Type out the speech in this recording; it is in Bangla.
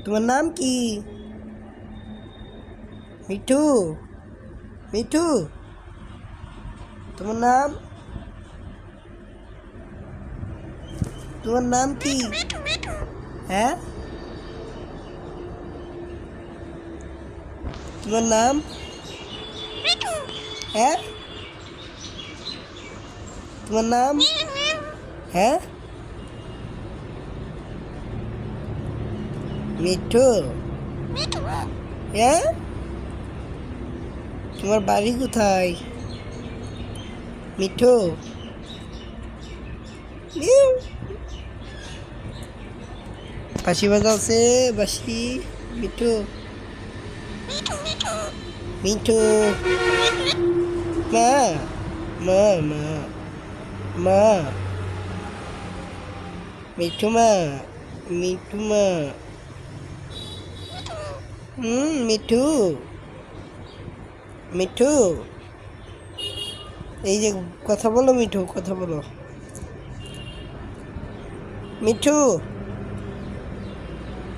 তোমার নাম কি? মিঠু, মিঠু, তোমার নাম, তোমার নাম কি? হ্যাঁ, তোমার নাম? হ্যাঁ, তোমার নাম? হ্যাঁ, মিঠু। হ্যাঁ, তোমার বাড়ি কোথায়? মিঠু, মিউ। বাঁশি বাজাচ্ছে, বাঁশি। মিঠু, মিঠু, মা, মা, মা, মা, মিঠু মা, মিঠু মা। মিঠু, মিঠু, এই যে কথা বলো মিঠু, কথা বলো মিঠু।